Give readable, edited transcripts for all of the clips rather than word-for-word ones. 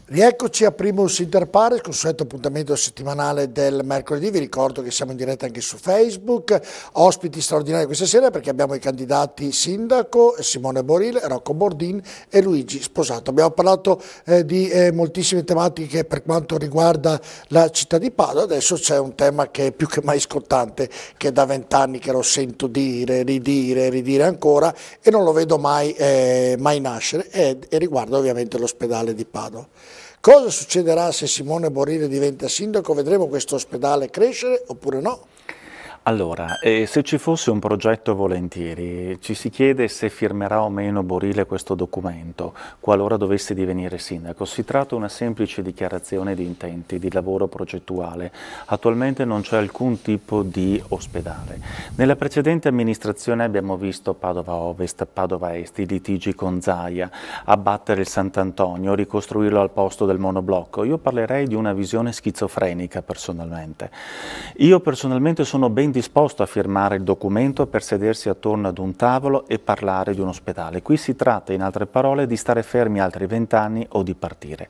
Rieccoci a Primus Inter Pares, consueto appuntamento settimanale del mercoledì. Vi ricordo che siamo in diretta anche su Facebook, ospiti straordinari questa sera perché abbiamo i candidati sindaco Simone Boril, Rocco Bordin e Luigi Sposato. Abbiamo parlato di moltissime tematiche per quanto riguarda la città di Padova. Adesso c'è un tema che è più che mai scottante, che da 20 anni che lo sento dire, ridire ancora e non lo vedo mai nascere, e riguarda ovviamente l'ospedale di Padova. Cosa succederà se Simone Boril diventa sindaco? Vedremo questo ospedale crescere oppure no? Allora, se ci fosse un progetto volentieri, ci si chiede se firmerà o meno Boril questo documento, qualora dovesse divenire sindaco. Si tratta di una semplice dichiarazione di intenti, di lavoro progettuale. Attualmente non c'è alcun tipo di ospedale. Nella precedente amministrazione abbiamo visto Padova Ovest, Padova Est, i litigi con Zaia, abbattere il Sant'Antonio, ricostruirlo al posto del monoblocco. Io parlerei di una visione schizofrenica personalmente. Io personalmente sono ben disposto a firmare il documento per sedersi attorno ad un tavolo e parlare di un ospedale. Qui si tratta, in altre parole, di stare fermi altri 20 anni o di partire.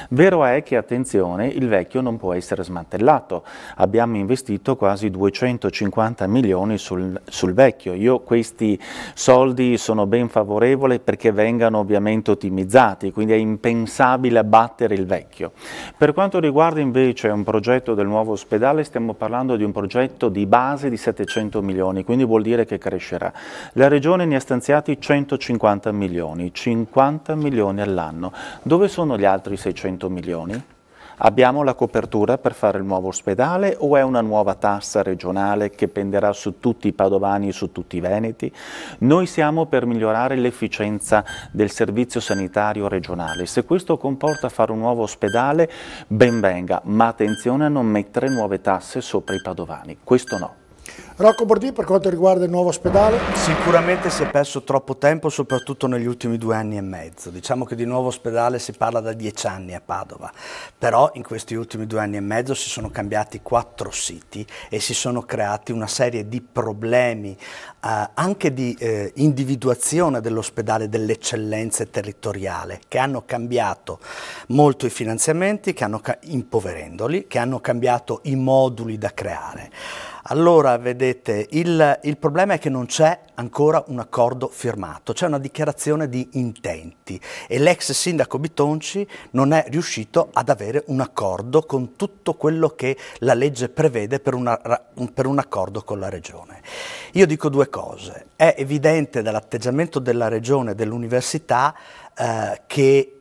Vero è che, attenzione, il vecchio non può essere smantellato. Abbiamo investito quasi 250 milioni sul vecchio. Io questi soldi sono ben favorevole perché vengano ovviamente ottimizzati, quindi è impensabile abbattere il vecchio. Per quanto riguarda invece un progetto del nuovo ospedale, stiamo parlando di un progetto di base di 700 milioni, quindi vuol dire che crescerà. La Regione ne ha stanziati 150 milioni, 50 milioni all'anno. Dove sono gli altri 600 milioni? Abbiamo la copertura per fare il nuovo ospedale o è una nuova tassa regionale che penderà su tutti i padovani e su tutti i veneti? Noi siamo per migliorare l'efficienza del servizio sanitario regionale. Se questo comporta fare un nuovo ospedale, ben venga, ma attenzione a non mettere nuove tasse sopra i padovani. Questo no. Rocco Bordin, per quanto riguarda il nuovo ospedale? Sicuramente si è perso troppo tempo, soprattutto negli ultimi 2 anni e mezzo. Diciamo che di nuovo ospedale si parla da 10 anni a Padova, però in questi ultimi 2 anni e mezzo si sono cambiati 4 siti e si sono creati una serie di problemi anche di individuazione dell'ospedale dell'eccellenza territoriale, che hanno cambiato molto i finanziamenti, impoverendoli, che hanno cambiato i moduli da creare. Allora, vedete, il problema è che non c'è ancora un accordo firmato, c'è una dichiarazione di intenti e l'ex sindaco Bitonci non è riuscito ad avere un accordo con tutto quello che la legge prevede per un accordo con la Regione. Io dico 2 cose. È evidente dall'atteggiamento della Regione e dell'università che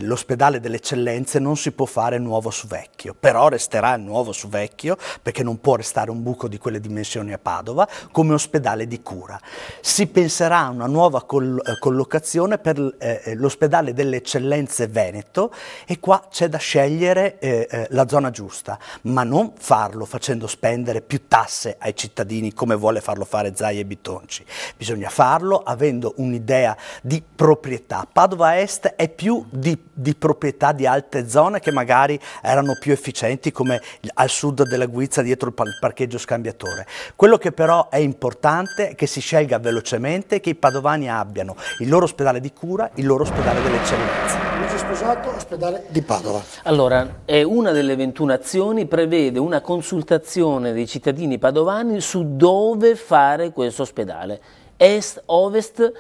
l'ospedale delle eccellenze non si può fare nuovo su vecchio, però resterà nuovo su vecchio perché non può restare un buco di quelle dimensioni a Padova come ospedale di cura. Si penserà a una nuova collocazione per l'ospedale delle eccellenze Veneto e qua c'è da scegliere la zona giusta, ma non farlo facendo spendere più tasse ai cittadini come vuole farlo fare Zaia e Bitonci. Bisogna farlo avendo un'idea di proprietà. Padova Est è più di proprietà di altre zone che magari erano più efficienti, come al sud della Guizza dietro il parcheggio scambiatore. Quello che però è importante è che si scelga velocemente, che i padovani abbiano il loro ospedale di cura, il loro ospedale delle eccellenze. Luigi Sposato, ospedale di Padova. Allora, una delle 21 azioni prevede una consultazione dei cittadini padovani su dove fare questo ospedale. Est, ovest,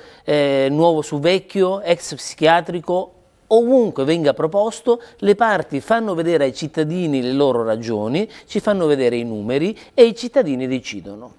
nuovo su vecchio, ex psichiatrico, ovunque venga proposto, le parti fanno vedere ai cittadini le loro ragioni, ci fanno vedere i numeri e i cittadini decidono.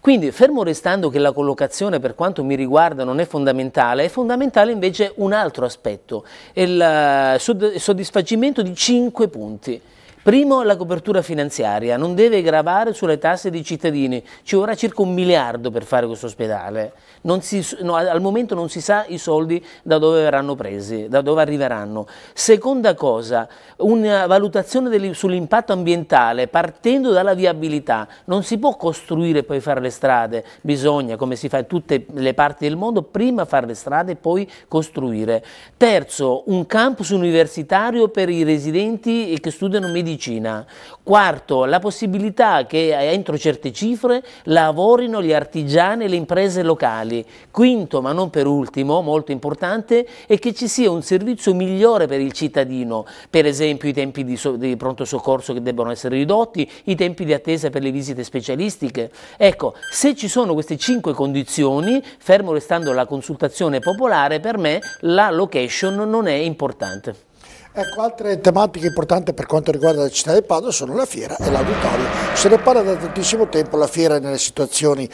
Quindi, fermo restando che la collocazione per quanto mi riguarda non è fondamentale invece un altro aspetto, il soddisfacimento di 5 punti. Primo, la copertura finanziaria, non deve gravare sulle tasse dei cittadini, ci vorrà circa 1 miliardo per fare questo ospedale, al momento non si sa i soldi da dove verranno presi, da dove arriveranno. Seconda cosa, una valutazione sull'impatto ambientale partendo dalla viabilità, non si può costruire e poi fare le strade, bisogna, come si fa in tutte le parti del mondo, prima fare le strade e poi costruire. Terzo, un campus universitario per i residenti che studiano medicina medicina. Quarto, la possibilità che entro certe cifre lavorino gli artigiani e le imprese locali. Quinto, ma non per ultimo, molto importante, è che ci sia un servizio migliore per il cittadino, per esempio i tempi di pronto soccorso che debbono essere ridotti, i tempi di attesa per le visite specialistiche. Ecco, se ci sono queste 5 condizioni, fermo restando la consultazione popolare, per me la location non è importante. Ecco, altre tematiche importanti per quanto riguarda la città di Padova sono la fiera e l'auditorio. Se ne parla da tantissimo tempo, la fiera è nelle situazioni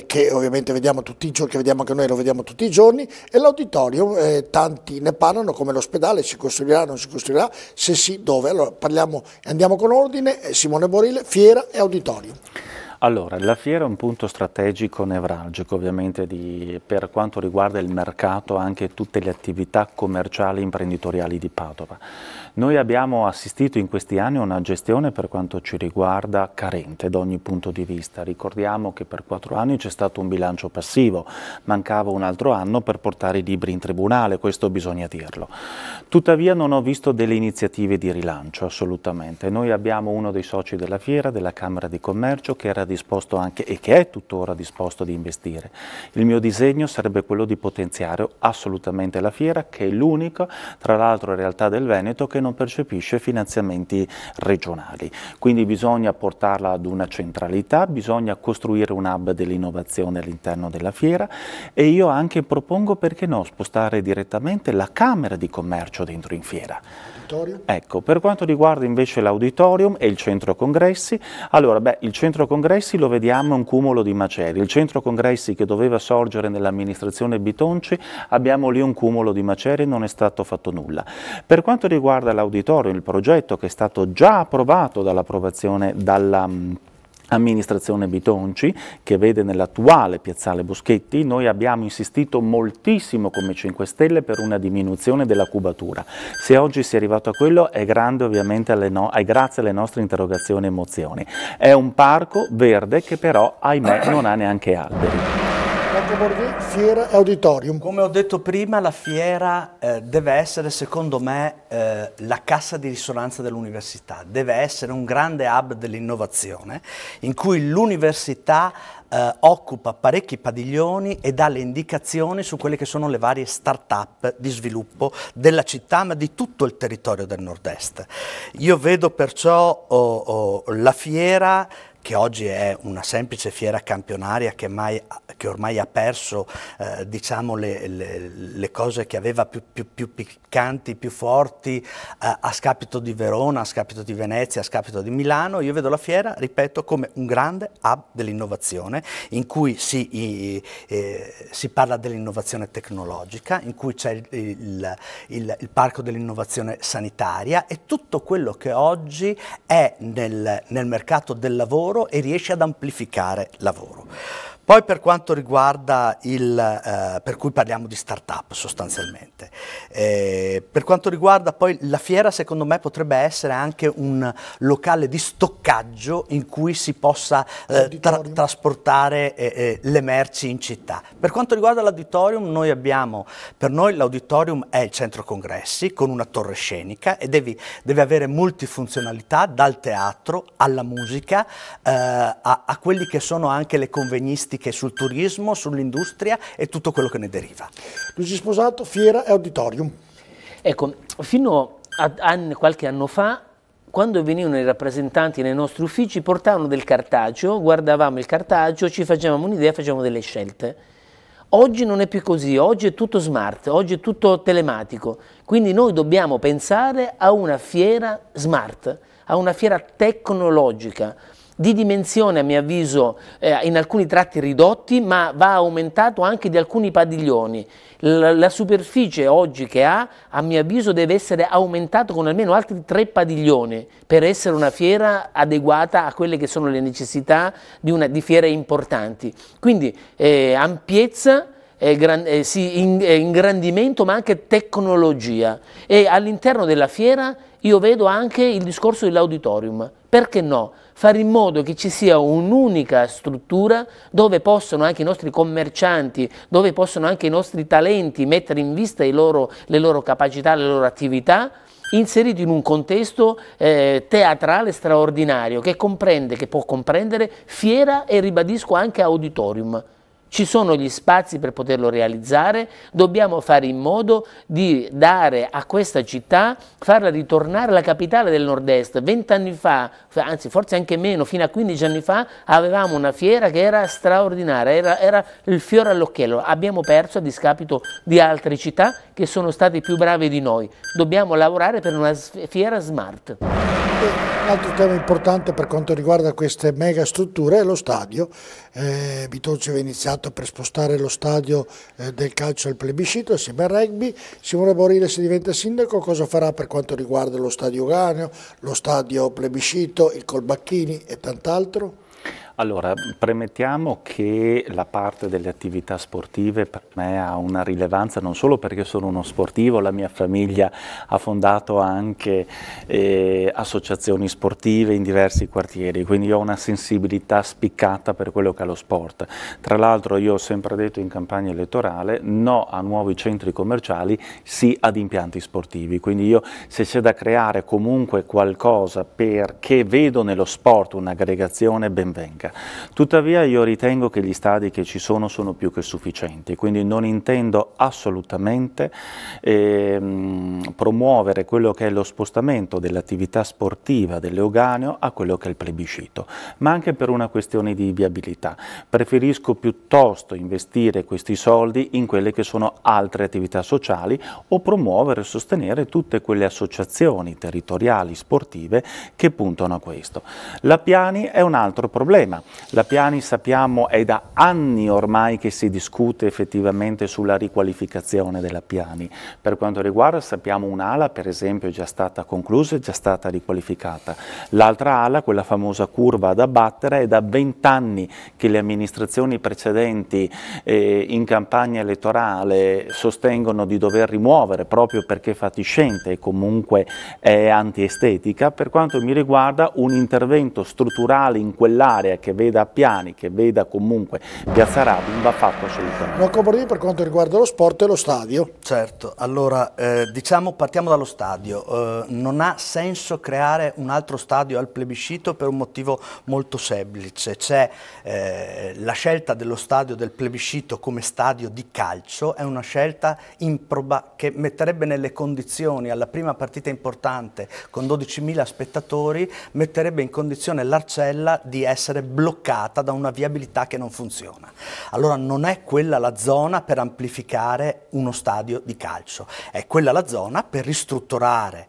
che ovviamente vediamo tutti i giorni, che vediamo anche noi, lo vediamo tutti i giorni, e l'auditorio, tanti ne parlano come l'ospedale, si costruirà, non si costruirà, se sì, dove? Allora andiamo con ordine, Simone Borile, fiera e auditorio. Allora, la fiera è un punto strategico nevralgico ovviamente per quanto riguarda il mercato, anche tutte le attività commerciali e imprenditoriali di Padova. Noi abbiamo assistito in questi anni a una gestione per quanto ci riguarda carente da ogni punto di vista. Ricordiamo che per 4 anni c'è stato un bilancio passivo, mancava un altro anno per portare i libri in tribunale, questo bisogna dirlo. Tuttavia non ho visto delle iniziative di rilancio, assolutamente. Noi abbiamo uno dei soci della fiera, della Camera di Commercio, che era disposto anche e che è tuttora disposto di investire. Il mio disegno sarebbe quello di potenziare assolutamente la fiera, che è l'unica, tra l'altro in realtà del Veneto, che non percepisce finanziamenti regionali. Quindi bisogna portarla ad una centralità, bisogna costruire un hub dell'innovazione all'interno della fiera e io anche propongo, perché no, spostare direttamente la Camera di Commercio dentro in fiera. Ecco, per quanto riguarda invece l'auditorium e il centro congressi, allora il centro congressi lo vediamo un cumulo di macerie. Il centro congressi che doveva sorgere nell'amministrazione Bitonci, abbiamo lì un cumulo di macerie, non è stato fatto nulla. Per quanto riguarda l'auditorium, il progetto che è stato già approvato dall'approvazione amministrazione Bitonci, che vede nell'attuale piazzale Boschetti, noi abbiamo insistito moltissimo come 5 Stelle per una diminuzione della cubatura. Se oggi si è arrivato a quello è grande ovviamente grazie alle nostre interrogazioni e mozioni. È un parco verde che però, ahimè, non ha neanche alberi. Fiera e auditorium. Come ho detto prima, la fiera deve essere, secondo me, la cassa di risonanza dell'università, deve essere un grande hub dell'innovazione in cui l'università occupa parecchi padiglioni e dà le indicazioni su quelle che sono le varie start-up di sviluppo della città, ma di tutto il territorio del nord-est. Io vedo perciò la fiera, che oggi è una semplice fiera campionaria che ormai ha perso diciamo le cose che aveva più piccanti, più forti, a scapito di Verona, a scapito di Venezia, a scapito di Milano. Io vedo la fiera, ripeto, come un grande hub dell'innovazione in cui si parla dell'innovazione tecnologica, in cui c'è il parco dell'innovazione sanitaria e tutto quello che oggi è nel mercato del lavoro e riesce ad amplificare lavoro. Poi per quanto riguarda per cui parliamo di start-up sostanzialmente, per quanto riguarda poi la fiera, secondo me potrebbe essere anche un locale di stoccaggio in cui si possa trasportare le merci in città. Per quanto riguarda l'auditorium, per noi l'auditorium è il centro congressi con una torre scenica e deve avere multifunzionalità, dal teatro alla musica a quelli che sono anche le convegnistiche sul turismo, sull'industria e tutto quello che ne deriva. Luigi Sposato, fiera e auditorium. Ecco, fino a qualche anno fa, quando venivano i rappresentanti nei nostri uffici, portavano del cartaceo, guardavamo il cartaceo, ci facevamo un'idea, facevamo delle scelte. Oggi non è più così, oggi è tutto smart, oggi è tutto telematico, quindi noi dobbiamo pensare a una fiera smart, a una fiera tecnologica, di dimensione a mio avviso in alcuni tratti ridotti, ma va aumentato anche di alcuni padiglioni. La superficie oggi che ha, a mio avviso, deve essere aumentato con almeno altri 3 padiglioni per essere una fiera adeguata a quelle che sono le necessità di fiere importanti. Quindi ampiezza, ingrandimento, ma anche tecnologia. E all'interno della fiera io vedo anche il discorso dell'auditorium. Perché no? Fare in modo che ci sia un'unica struttura dove possono anche i nostri commercianti, dove possono anche i nostri talenti mettere in vista le loro capacità, le loro attività inserito in un contesto teatrale straordinario che può comprendere fiera e, ribadisco, anche auditorium. Ci sono gli spazi per poterlo realizzare, dobbiamo fare in modo di dare a questa città, farla ritornare alla capitale del nord-est. 20 anni fa, anzi forse anche meno, fino a 15 anni fa, avevamo una fiera che era straordinaria, era il fiore all'occhiello. Abbiamo perso a discapito di altre città che sono state più brave di noi. Dobbiamo lavorare per una fiera smart. Un altro tema importante per quanto riguarda queste mega strutture è lo stadio. Bitonci aveva iniziato per spostare lo stadio del calcio al plebiscito assieme al rugby. Simone Borile, se diventa sindaco, cosa farà per quanto riguarda lo stadio Euganeo, lo stadio plebiscito, il Colbacchini e tant'altro? Allora, premettiamo che la parte delle attività sportive per me ha una rilevanza non solo perché sono uno sportivo, la mia famiglia ha fondato anche associazioni sportive in diversi quartieri, quindi ho una sensibilità spiccata per quello che è lo sport. Tra l'altro io ho sempre detto in campagna elettorale no a nuovi centri commerciali, sì ad impianti sportivi, quindi io se c'è da creare comunque qualcosa perché vedo nello sport un'aggregazione, ben venga. Tuttavia io ritengo che gli stadi che ci sono più che sufficienti, quindi non intendo assolutamente promuovere quello che è lo spostamento dell'attività sportiva dell'Euganeo a quello che è il plebiscito, ma anche per una questione di viabilità. Preferisco piuttosto investire questi soldi in quelle che sono altre attività sociali o promuovere e sostenere tutte quelle associazioni territoriali sportive che puntano a questo. La Piani è un altro problema. La Piani sappiamo è da anni ormai che si discute effettivamente sulla riqualificazione della Piani. Per quanto riguarda sappiamo un'ala per esempio è già stata conclusa, è già stata riqualificata. L'altra ala, quella famosa curva ad abbattere, è da 20 anni che le amministrazioni precedenti in campagna elettorale sostengono di dover rimuovere proprio perché fatiscente e comunque è antiestetica. Per quanto mi riguarda un intervento strutturale in quell'area che veda Piani, che veda comunque Piazza Rabin, va fatto assolutamente. Rocco Borini, per quanto riguarda lo sport e lo stadio. Certo, allora diciamo partiamo dallo stadio. Non ha senso creare un altro stadio al plebiscito per un motivo molto semplice. C'è la scelta dello stadio del plebiscito come stadio di calcio, è una scelta che metterebbe nelle condizioni alla prima partita importante con 12.000 spettatori, metterebbe in condizione l'Arcella di essere bloccata da una viabilità che non funziona. Allora non è quella la zona per amplificare uno stadio di calcio, è quella la zona per ristrutturare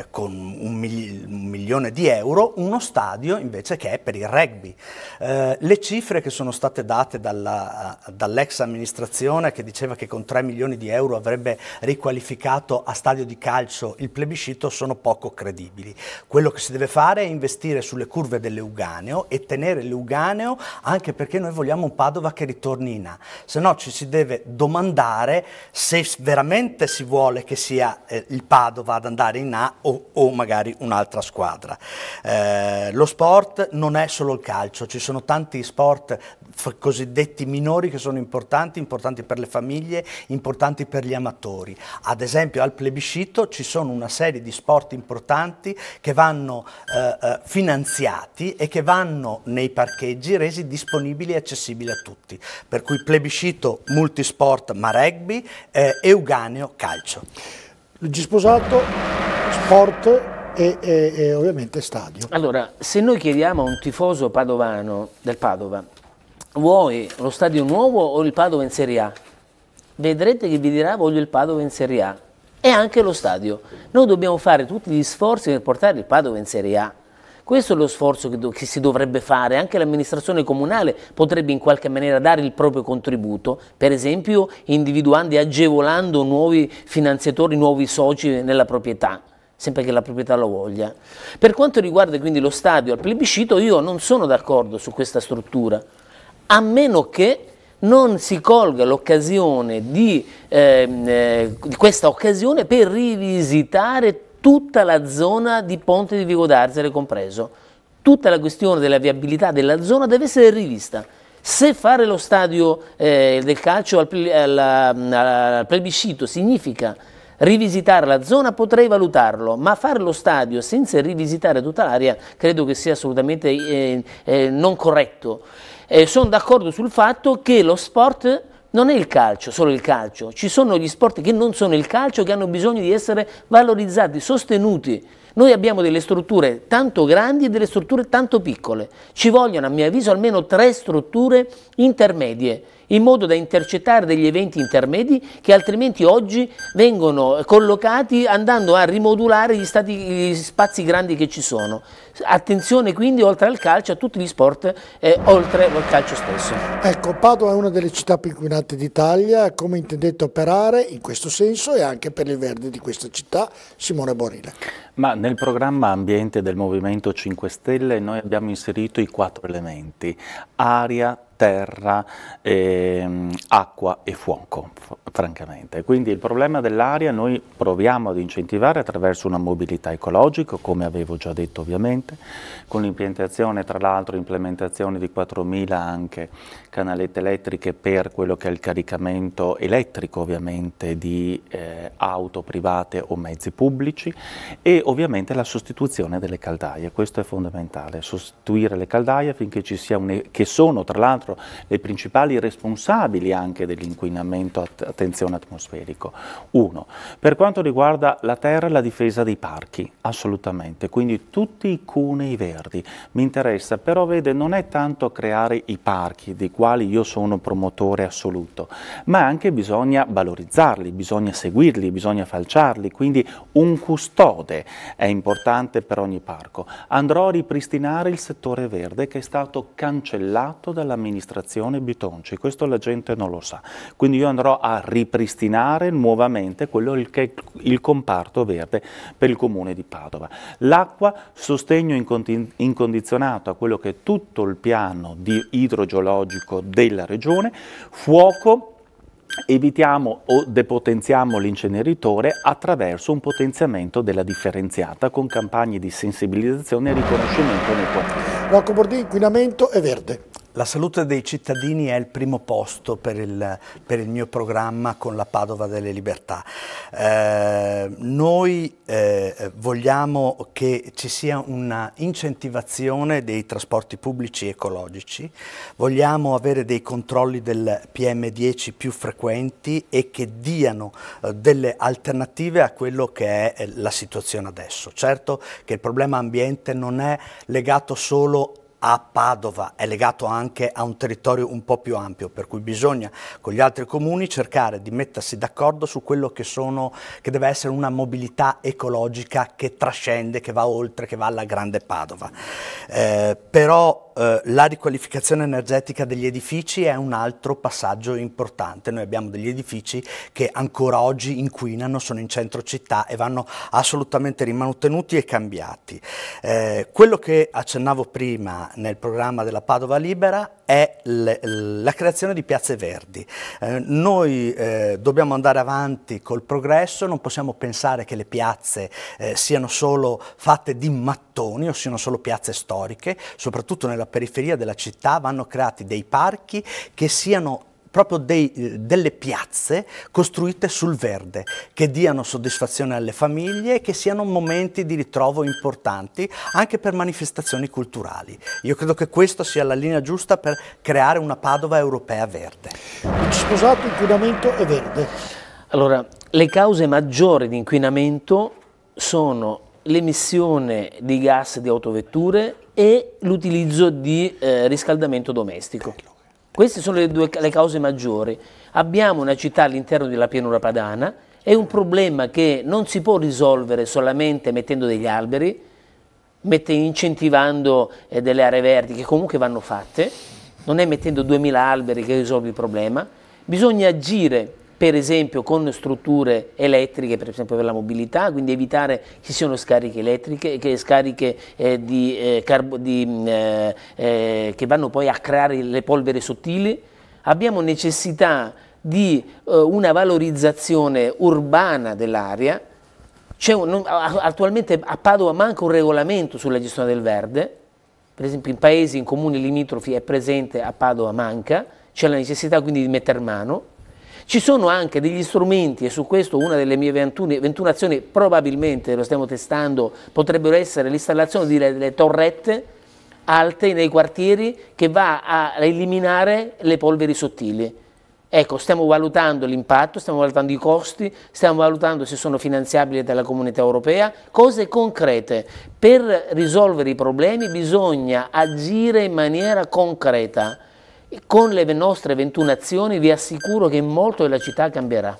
con un milione di euro uno stadio invece che è per il rugby. Le cifre che sono state date dall'ex amministrazione, che diceva che con 3 milioni di euro avrebbe riqualificato a stadio di calcio il plebiscito, sono poco credibili. Quello che si deve fare è investire sulle curve dell'Euganeo e tenere l'Euganeo, anche perché noi vogliamo un Padova che ritorni in A, se no ci si deve domandare se veramente si vuole che sia il Padova ad andare in A o magari un'altra squadra. Lo sport non è solo il calcio, ci sono tanti sport cosiddetti minori che sono importanti per le famiglie, importanti per gli amatori. Ad esempio al plebiscito ci sono una serie di sport importanti che vanno finanziati e che vanno nei parcheggi resi disponibili e accessibili a tutti. Per cui plebiscito multisport ma rugby, Euganeo calcio. Luigi Sposato, sport e ovviamente stadio. Allora, se noi chiediamo a un tifoso padovano del Padova, vuoi lo stadio nuovo o il Padova in Serie A? Vedrete che vi dirà voglio il Padova in Serie A. E anche lo stadio. Noi dobbiamo fare tutti gli sforzi per portare il Padova in Serie A. Questo è lo sforzo che si dovrebbe fare, anche l'amministrazione comunale potrebbe in qualche maniera dare il proprio contributo, per esempio individuando e agevolando nuovi finanziatori, nuovi soci nella proprietà, sempre che la proprietà lo voglia. Per quanto riguarda quindi lo stadio al plebiscito, io non sono d'accordo su questa struttura, a meno che non si colga l'occasione di questa occasione per rivisitare tutta la zona di Ponte di Vico d'Arzere compreso. Tutta la questione della viabilità della zona deve essere rivista. Se fare lo stadio del calcio al plebiscito significa rivisitare la zona potrei valutarlo, ma fare lo stadio senza rivisitare tutta l'area credo che sia assolutamente non corretto. Sono d'accordo sul fatto che lo sport non è il calcio, solo il calcio, ci sono gli sport che non sono il calcio, che hanno bisogno di essere valorizzati, sostenuti. Noi abbiamo delle strutture tanto grandi e delle strutture tanto piccole, ci vogliono a mio avviso almeno 3 strutture intermedie, in modo da intercettare degli eventi intermedi che altrimenti oggi vengono collocati andando a rimodulare gli spazi grandi che ci sono. Attenzione quindi oltre al calcio a tutti gli sport oltre al calcio stesso. Ecco, Padova è una delle città più inquinate d'Italia, come intendete operare in questo senso e anche per il verde di questa città? Simone Borile. Ma nel programma ambiente del Movimento 5 Stelle noi abbiamo inserito i 4 elementi: aria, terra, acqua e fuoco, francamente. Quindi il problema dell'aria noi proviamo ad incentivare attraverso una mobilità ecologica, come avevo già detto ovviamente, con l'implementazione, tra l'altro, implementazione di 4.000 anche canalette elettriche per quello che è il caricamento elettrico ovviamente di auto private o mezzi pubblici, e ovviamente la sostituzione delle caldaie. Questo è fondamentale, sostituire le caldaie affinché ci sia che sono tra l'altro le principali responsabili anche dell'inquinamento, attenzione, atmosferico. 1. Per quanto riguarda la terra, la difesa dei parchi, assolutamente, quindi tutti i cunei verdi. Mi interessa, però vede, non è tanto creare i parchi, dei quali io sono promotore assoluto, ma anche bisogna valorizzarli, bisogna seguirli, bisogna falciarli, quindi un custode è importante per ogni parco. Andrò a ripristinare il settore verde che è stato cancellato dall'amministrazione Bitonci, questo la gente non lo sa, quindi io andrò a ripristinare nuovamente quello che è il comparto verde per il comune di Padova. L'acqua, sostegno incondizionato a quello che è tutto il piano idrogeologico della regione. Fuoco, evitiamo o depotenziamo l'inceneritore attraverso un potenziamento della differenziata con campagne di sensibilizzazione e riconoscimento nei quartieri. Rocco Bordin, inquinamento e verde. La salute dei cittadini è il primo posto per il mio programma con la Padova delle Libertà. Noi vogliamo che ci sia una incentivazione dei trasporti pubblici ecologici, vogliamo avere dei controlli del PM10 più frequenti e che diano delle alternative a quello che è la situazione adesso. Certo che il problema ambiente non è legato solo a Padova, è legato anche a un territorio un po' più ampio, per cui bisogna con gli altri comuni cercare di mettersi d'accordo su quello che deve essere una mobilità ecologica che trascende, che va oltre, che va alla grande Padova. Però la riqualificazione energetica degli edifici è un altro passaggio importante. Noi abbiamo degli edifici che ancora oggi inquinano, sono in centro città e vanno assolutamente rimantenuti e cambiati. Quello che accennavo prima nel programma della Padova Libera è la creazione di piazze verdi. Noi dobbiamo andare avanti col progresso, non possiamo pensare che le piazze siano solo fatte di mattoni o siano solo piazze storiche, soprattutto nella periferia della città vanno creati dei parchi che siano proprio delle piazze costruite sul verde, che diano soddisfazione alle famiglie e che siano momenti di ritrovo importanti anche per manifestazioni culturali. Io credo che questa sia la linea giusta per creare una Padova europea verde. Sposato, inquinamento e verde. Allora, le cause maggiori di inquinamento sono l'emissione di gas di autovetture e l'utilizzo di riscaldamento domestico. Queste sono le cause maggiori. Abbiamo una città all'interno della pianura padana, è un problema che non si può risolvere solamente mettendo degli alberi, incentivando delle aree verdi che comunque vanno fatte, non è mettendo 2000 alberi che risolve il problema, bisogna agire per esempio con strutture elettriche, per esempio per la mobilità, quindi evitare che ci siano scariche elettriche, scariche che vanno poi a creare le polveri sottili. Abbiamo necessità di una valorizzazione urbana dell'area. Attualmente a Padova manca un regolamento sulla gestione del verde, per esempio in paesi, in comuni limitrofi è presente, a Padova manca, c'è la necessità quindi di metter mano. Ci sono anche degli strumenti, e su questo una delle mie 21 azioni, probabilmente lo stiamo testando, potrebbero essere l'installazione delle torrette alte nei quartieri che va a eliminare le polveri sottili. Ecco, stiamo valutando l'impatto, stiamo valutando i costi, stiamo valutando se sono finanziabili dalla Comunità Europea, cose concrete. Per risolvere i problemi bisogna agire in maniera concreta. Con le nostre 21 azioni vi assicuro che molto della città cambierà.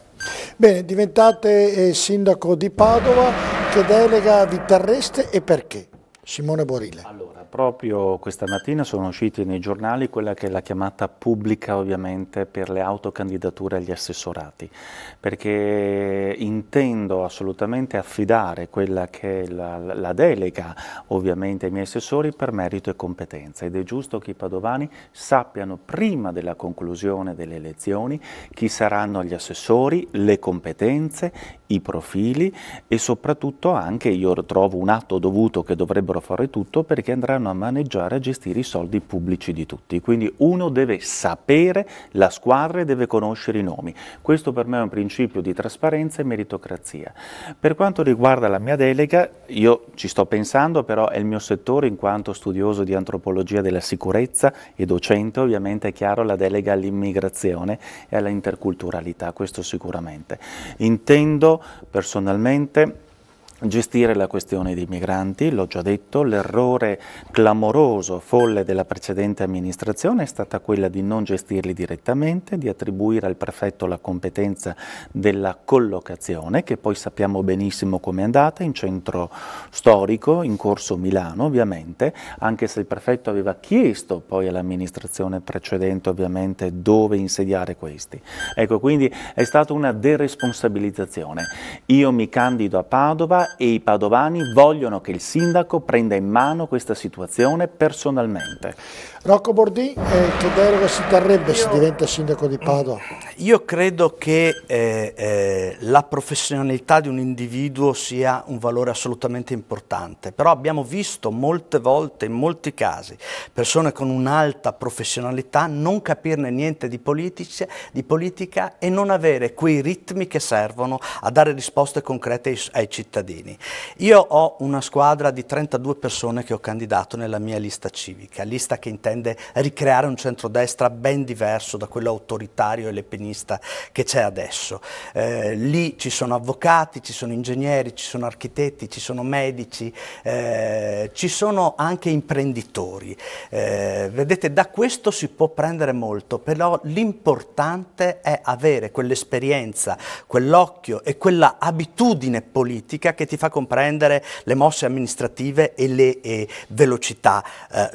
Bene, diventate sindaco di Padova, che delega vi terreste e perché? Simone Borile. Allora, proprio questa mattina sono usciti nei giornali quella che è la chiamata pubblica ovviamente per le autocandidature agli assessorati, perché intendo assolutamente affidare quella che è la delega ovviamente ai miei assessori per merito e competenza, ed è giusto che i padovani sappiano prima della conclusione delle elezioni chi saranno gli assessori, le competenze, i profili e soprattutto anche, io trovo un atto dovuto che dovrebbero fare tutto, perché andranno a maneggiare, a gestire i soldi pubblici di tutti. Quindi uno deve sapere la squadra e deve conoscere i nomi. Questo per me è un principio di trasparenza e meritocrazia. Per quanto riguarda la mia delega, io ci sto pensando, però è il mio settore in quanto studioso di antropologia della sicurezza e docente, ovviamente è chiaro la delega all'immigrazione e alla interculturalità, questo sicuramente. Intendo personalmente gestire la questione dei migranti, l'ho già detto, l'errore clamoroso, folle della precedente amministrazione è stata quella di non gestirli direttamente, di attribuire al prefetto la competenza della collocazione, che poi sappiamo benissimo come è andata, in centro storico, in Corso Milano ovviamente, anche se il prefetto aveva chiesto poi all'amministrazione precedente ovviamente dove insediare questi. Ecco, quindi è stata una deresponsabilizzazione. Io mi candido a Padova e i padovani vogliono che il sindaco prenda in mano questa situazione personalmente. Rocco Bordin, che delega si terrebbe se diventa sindaco di Padova? Io credo che la professionalità di un individuo sia un valore assolutamente importante, però abbiamo visto molte volte, in molti casi, persone con un'alta professionalità non capirne niente di politica e non avere quei ritmi che servono a dare risposte concrete ai cittadini. Io ho una squadra di 32 persone che ho candidato nella mia lista civica, lista che intende ricreare un centrodestra ben diverso da quello autoritario e lepenista che c'è adesso. Lì ci sono avvocati, ci sono ingegneri, ci sono architetti, ci sono medici, ci sono anche imprenditori. Vedete, da questo si può prendere molto, però l'importante è avere quell'esperienza, quell'occhio e quella abitudine politica che ti fa comprendere le mosse amministrative e le velocità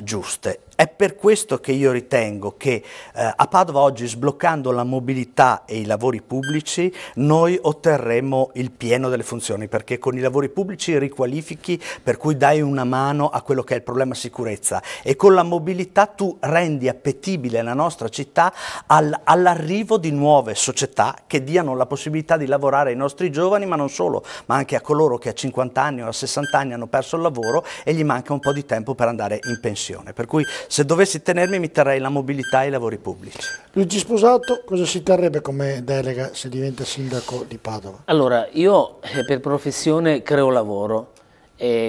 giuste. È per questo che io ritengo che a Padova oggi, sbloccando la mobilità e i lavori pubblici, noi otterremo il pieno delle funzioni, perché con i lavori pubblici riqualifichi, per cui dai una mano a quello che è il problema sicurezza, e con la mobilità tu rendi appetibile la nostra città all'arrivo di nuove società che diano la possibilità di lavorare ai nostri giovani, ma non solo, ma anche a coloro che a 50 anni o a 60 anni hanno perso il lavoro e gli manca un po' di tempo per andare in pensione. Per cui se dovessi tenermi, mi terrei la mobilità e i lavori pubblici. Luigi Sposato, cosa si terrebbe come delega se diventa sindaco di Padova? Allora, io per professione creo lavoro.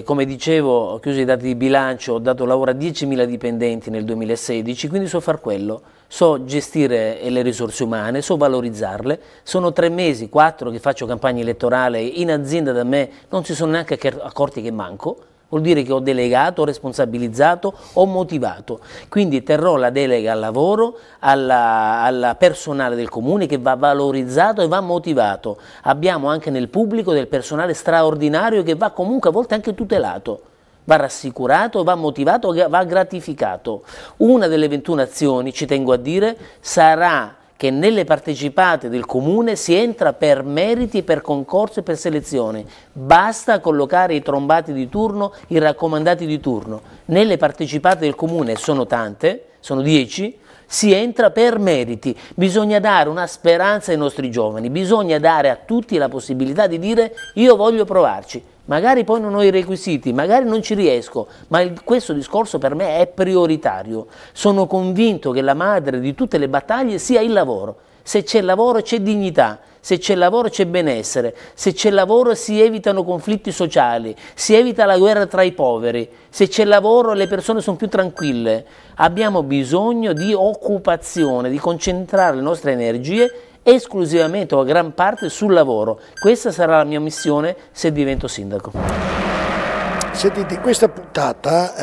Come dicevo, ho chiuso i dati di bilancio, ho dato lavoro a 10.000 dipendenti nel 2016, quindi so far quello. So gestire le risorse umane, so valorizzarle. Sono 3 mesi, 4 che faccio campagna elettorale in azienda, da me non si sono neanche accorti che manco. Vuol dire che ho delegato, ho responsabilizzato, ho motivato. Quindi terrò la delega al lavoro, al personale del comune, che va valorizzato e va motivato. Abbiamo anche nel pubblico del personale straordinario che va comunque a volte anche tutelato. Va rassicurato, va motivato, va gratificato. Una delle 21 azioni, ci tengo a dire, sarà che nelle partecipate del comune si entra per meriti, per concorso e per selezione. Basta collocare i trombati di turno, i raccomandati di turno. Nelle partecipate del comune sono tante, sono 10, si entra per meriti. Bisogna dare una speranza ai nostri giovani, bisogna dare a tutti la possibilità di dire io voglio provarci. Magari poi non ho i requisiti, magari non ci riesco, ma questo discorso per me è prioritario. Sono convinto che la madre di tutte le battaglie sia il lavoro. Se c'è lavoro c'è dignità, se c'è lavoro c'è benessere, se c'è lavoro si evitano conflitti sociali, si evita la guerra tra i poveri, se c'è lavoro le persone sono più tranquille. Abbiamo bisogno di occupazione, di concentrare le nostre energie esclusivamente o a gran parte sul lavoro. Questa sarà la mia missione se divento sindaco. Sentite, in questa puntata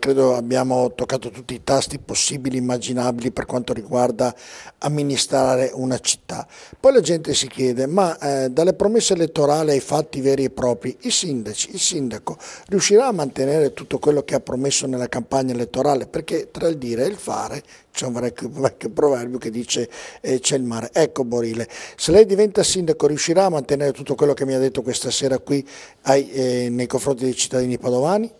credo abbiamo toccato tutti i tasti possibili, immaginabili per quanto riguarda amministrare una città. Poi la gente si chiede, ma dalle promesse elettorali ai fatti veri e propri, il sindaco riuscirà a mantenere tutto quello che ha promesso nella campagna elettorale? Perché tra il dire e il fare c'è un vecchio proverbio che dice c'è il mare. Ecco Borile, se lei diventa sindaco riuscirà a mantenere tutto quello che mi ha detto questa sera qui nei confronti dei cittadini padovani?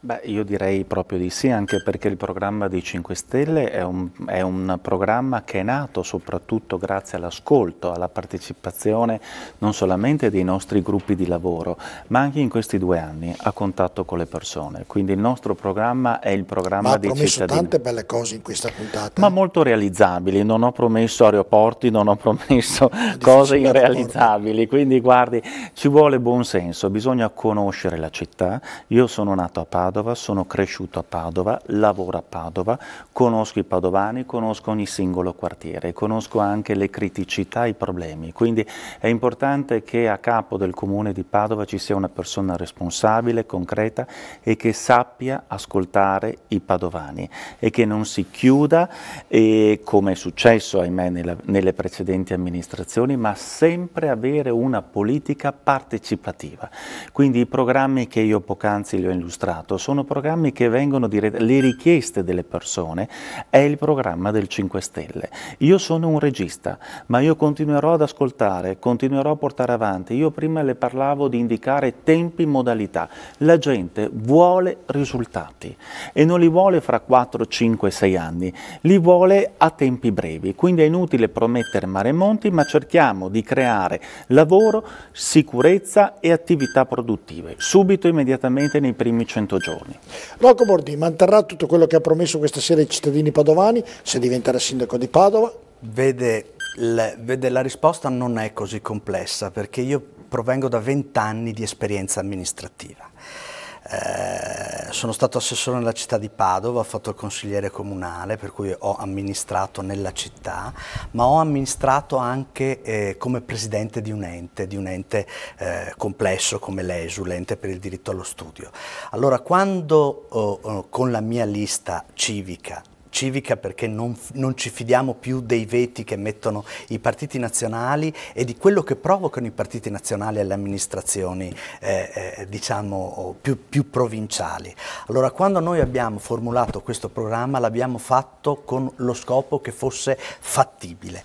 Beh, io direi proprio di sì, anche perché il programma dei 5 Stelle è un programma che è nato soprattutto grazie all'ascolto, alla partecipazione non solamente dei nostri gruppi di lavoro, ma anche in questi 2 anni a contatto con le persone. Quindi il nostro programma è il programma dei cittadini. Ma ha promesso tante belle cose in questa puntata. Ma molto realizzabili, non ho promesso aeroporti, non ho promesso cose irrealizzabili, quindi guardi, ci vuole buon senso, bisogna conoscere la città. Io sono nato a Padova, sono cresciuto a Padova, lavoro a Padova, conosco i padovani, conosco ogni singolo quartiere, conosco anche le criticità e i problemi, quindi è importante che a capo del comune di Padova ci sia una persona responsabile, concreta e che sappia ascoltare i padovani e che non si chiuda, come è successo ahimè nelle precedenti amministrazioni, ma sempre avere una politica partecipativa. Quindi i programmi che io poc'anzi le ho illustrato sono programmi che vengono le richieste delle persone, è il programma del 5 Stelle. Io sono un regista, ma io continuerò ad ascoltare, continuerò a portare avanti. Io prima le parlavo di indicare tempi, modalità. La gente vuole risultati e non li vuole fra 4, 5, 6 anni, li vuole a tempi brevi. Quindi è inutile promettere mare e monti, ma cerchiamo di creare lavoro, sicurezza e attività produttive, subito, immediatamente nei primi 100 giorni. Rocco Bordi manterrà tutto quello che ha promesso questa sera ai cittadini padovani se diventerà sindaco di Padova? Vede, la risposta non è così complessa perché io provengo da 20 anni di esperienza amministrativa. Sono stato assessore nella città di Padova, ho fatto il consigliere comunale, per cui ho amministrato nella città, ma ho amministrato anche come presidente di un ente complesso come l'ESU, l'ente per il diritto allo studio. Allora, quando con la mia lista civica perché non ci fidiamo più dei veti che mettono i partiti nazionali e di quello che provocano i partiti nazionali alle amministrazioni diciamo più provinciali. Allora quando noi abbiamo formulato questo programma l'abbiamo fatto con lo scopo che fosse fattibile,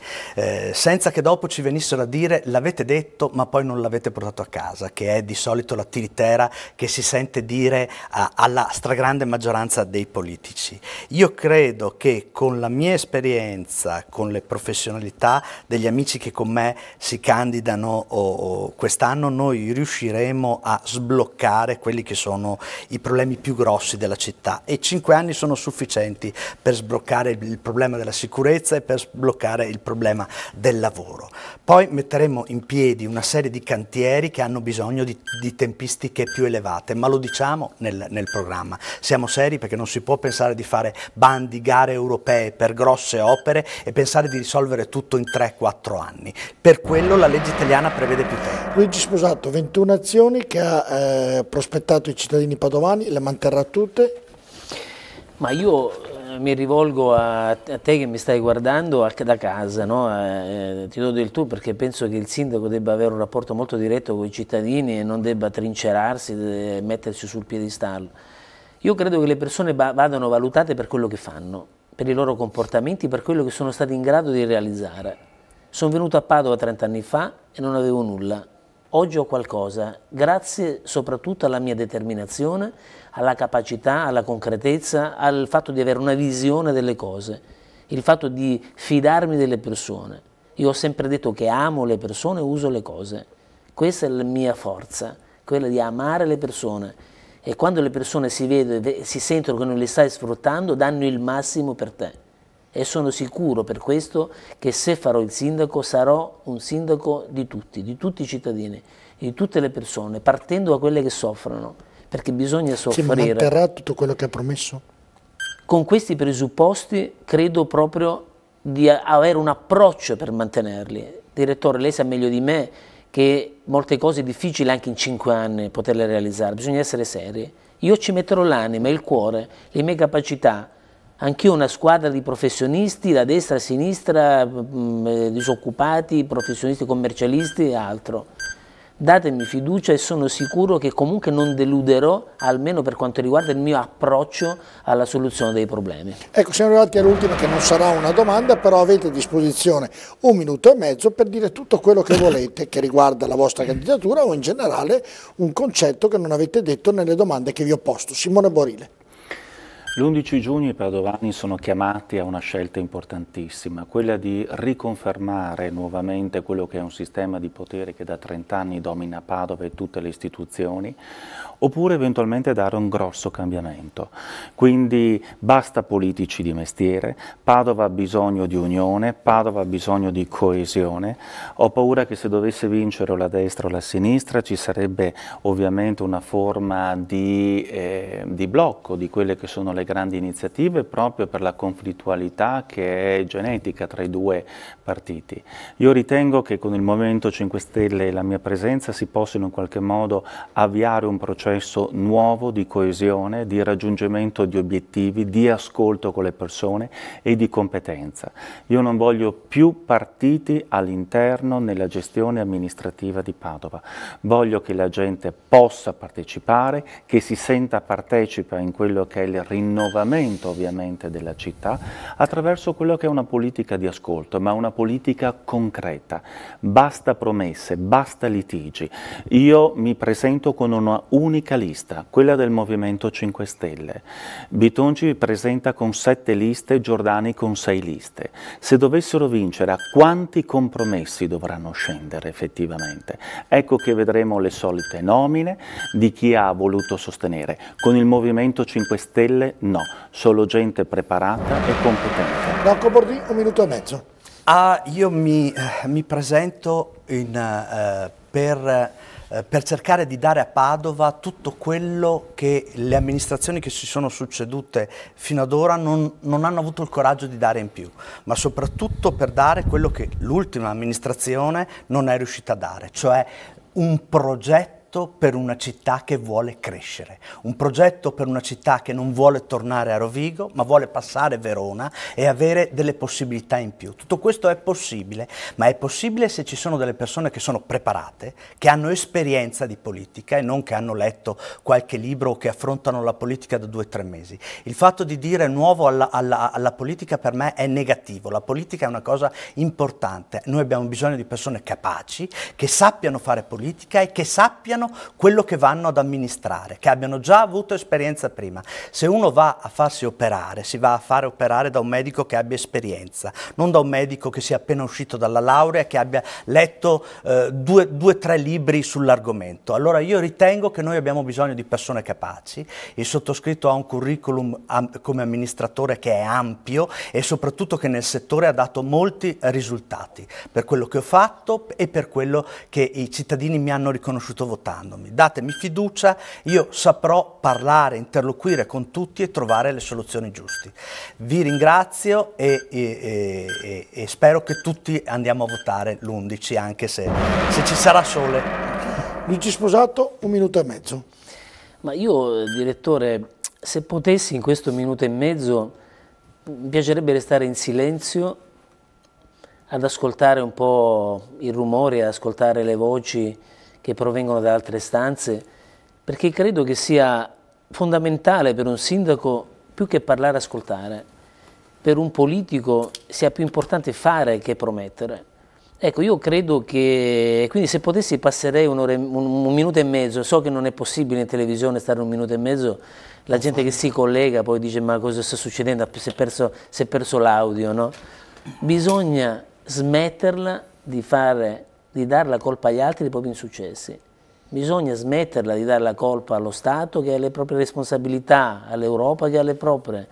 senza che dopo ci venissero a dire l'avete detto ma poi non l'avete portato a casa, che è di solito la tiritera che si sente dire alla stragrande maggioranza dei politici. Io credo che con la mia esperienza, con le professionalità degli amici che con me si candidano quest'anno, noi riusciremo a sbloccare quelli che sono i problemi più grossi della città e 5 anni sono sufficienti per sbloccare il problema della sicurezza e per sbloccare il problema del lavoro. Poi metteremo in piedi una serie di cantieri che hanno bisogno di tempistiche più elevate, ma lo diciamo nel programma. Siamo seri perché non si può pensare di fare bandi, gare europee per grosse opere e pensare di risolvere tutto in 3-4 anni. Per quello la legge italiana prevede più tempo. Luigi Sposato, 21 azioni che ha prospettato i cittadini padovani, le manterrà tutte? Ma io mi rivolgo a te che mi stai guardando da casa, no? Ti do del tu perché penso che il sindaco debba avere un rapporto molto diretto con i cittadini e non debba trincerarsi e mettersi sul piedistallo. Io credo che le persone vadano valutate per quello che fanno, per i loro comportamenti, per quello che sono stati in grado di realizzare. Sono venuto a Padova 30 anni fa e non avevo nulla. Oggi ho qualcosa, grazie soprattutto alla mia determinazione, alla capacità, alla concretezza, al fatto di avere una visione delle cose, il fatto di fidarmi delle persone. Io ho sempre detto che amo le persone e uso le cose. Questa è la mia forza, quella di amare le persone. E quando le persone si vedono e si sentono che non le stai sfruttando, danno il massimo per te. e sono sicuro per questo che se farò il sindaco sarò un sindaco di tutti i cittadini, di tutte le persone, partendo da quelle che soffrono, perché bisogna soffrire. Si manterrà tutto quello che ha promesso? Con questi presupposti credo proprio di avere un approccio per mantenerli. Direttore, lei sa meglio di me che molte cose difficili anche in 5 anni poterle realizzare, bisogna essere seri. Io ci metterò l'anima, il cuore, le mie capacità. Anch'io ho una squadra di professionisti da destra a sinistra, disoccupati, professionisti commercialisti e altro. Datemi fiducia e sono sicuro che comunque non deluderò, almeno per quanto riguarda il mio approccio alla soluzione dei problemi. Ecco, siamo arrivati all'ultima, che non sarà una domanda, però avete a disposizione 1 minuto e mezzo per dire tutto quello che volete che riguarda la vostra candidatura o in generale un concetto che non avete detto nelle domande che vi ho posto. Simone Borile. L'11 giugno i padovani sono chiamati a una scelta importantissima, quella di riconfermare nuovamente quello che è un sistema di potere che da 30 anni domina Padova e tutte le istituzioni, oppure eventualmente dare un grosso cambiamento. Quindi basta politici di mestiere, Padova ha bisogno di unione, Padova ha bisogno di coesione. Ho paura che se dovesse vincere o la destra o la sinistra ci sarebbe ovviamente una forma di blocco di quelle che sono le grandi iniziative proprio per la conflittualità che è genetica tra i due partiti. Io ritengo che con il Movimento 5 Stelle e la mia presenza si possano in qualche modo avviare un processo nuovo di coesione, di raggiungimento di obiettivi, di ascolto con le persone e di competenza. Io non voglio più partiti all'interno nella gestione amministrativa di Padova. Voglio che la gente possa partecipare, che si senta partecipa in quello che è il rinnovamento ovviamente della città attraverso quello che è una politica di ascolto, ma una politica concreta. Basta promesse, basta litigi. Io mi presento con una unica lista, quella del Movimento 5 Stelle. Bitonci presenta con 7 liste, Giordani con 6 liste. Se dovessero vincere, a quanti compromessi dovranno scendere effettivamente? Ecco che vedremo le solite nomine di chi ha voluto sostenere. Con il Movimento 5 Stelle no, solo gente preparata e competente. Rocco Bordin, 1 minuto e mezzo. Io mi presento per cercare di dare a Padova tutto quello che le amministrazioni che si sono succedute fino ad ora non hanno avuto il coraggio di dare in più, ma soprattutto per dare quello che l'ultima amministrazione non è riuscita a dare, cioè un progetto per una città che vuole crescere, un progetto per una città che non vuole tornare a Rovigo, ma vuole passare Verona e avere delle possibilità in più. Tutto questo è possibile, ma è possibile se ci sono delle persone che sono preparate, che hanno esperienza di politica e non che hanno letto qualche libro o che affrontano la politica da 2 o 3 mesi. Il fatto di dire nuovo alla politica per me è negativo, la politica è una cosa importante, noi abbiamo bisogno di persone capaci, che sappiano fare politica e che sappiano quello che vanno ad amministrare, che abbiano già avuto esperienza prima. Se uno va a farsi operare, si va a fare operare da un medico che abbia esperienza, non da un medico che sia appena uscito dalla laurea, che abbia letto 2 o 3 libri sull'argomento. Allora io ritengo che noi abbiamo bisogno di persone capaci. Il sottoscritto ha un curriculum come amministratore che è ampio e soprattutto che nel settore ha dato molti risultati per quello che ho fatto e per quello che i cittadini mi hanno riconosciuto votando. Datemi fiducia, io saprò parlare, interloquire con tutti e trovare le soluzioni giuste. Vi ringrazio e spero che tutti andiamo a votare l'11, anche se ci sarà sole. Luigi Sposato, 1 minuto e mezzo. Ma io, direttore, se potessi in questo minuto e mezzo, mi piacerebbe restare in silenzio, ad ascoltare un po' i rumori, ad ascoltare le voci che provengono da altre stanze, perché credo che sia fondamentale per un sindaco, più che parlare, ascoltare. Per un politico sia più importante fare che promettere. Ecco, io credo che, quindi se potessi passerei un minuto e mezzo, so che non è possibile in televisione stare 1 minuto e mezzo, la gente che si collega poi dice ma cosa sta succedendo, si è perso l'audio, no? Bisogna smetterla di dare la colpa agli altri dei propri insuccessi. Bisogna smetterla di dare la colpa allo Stato che ha le proprie responsabilità, all'Europa che ha le proprie.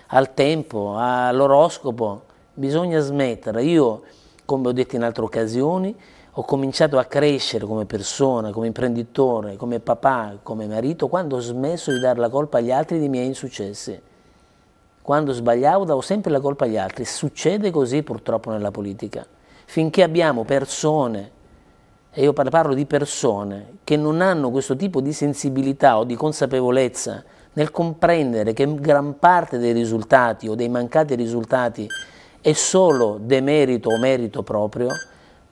al tempo, all'oroscopo. Bisogna smettere. Io, come ho detto in altre occasioni, ho cominciato a crescere come persona, come imprenditore, come papà, come marito, quando ho smesso di dare la colpa agli altri dei miei insuccessi. Quando sbagliavo davo sempre la colpa agli altri. Succede così purtroppo nella politica. Finché abbiamo persone, e io parlo di persone, che non hanno questo tipo di sensibilità o di consapevolezza nel comprendere che gran parte dei risultati o dei mancati risultati è solo demerito o merito proprio,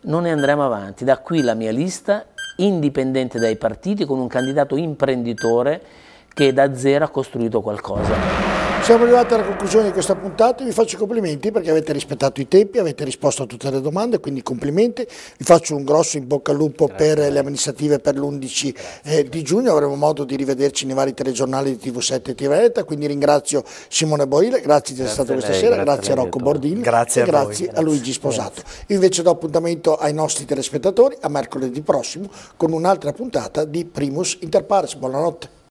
non ne andremo avanti. Da qui la mia lista, indipendente dai partiti, con un candidato imprenditore che da zero ha costruito qualcosa. Siamo arrivati alla conclusione di questa puntata, vi faccio i complimenti perché avete rispettato i tempi, avete risposto a tutte le domande, quindi complimenti, vi faccio un grosso in bocca al lupo per le amministrative per l'11 di giugno, avremo modo di rivederci nei vari telegiornali di TV7 e TV, quindi ringrazio Simone Borile, grazie di essere stato questa sera, grazie a Rocco Bordini grazie e a grazie a Luigi Sposato. Io invece do appuntamento ai nostri telespettatori a mercoledì prossimo con un'altra puntata di Primus Inter Pares, buonanotte.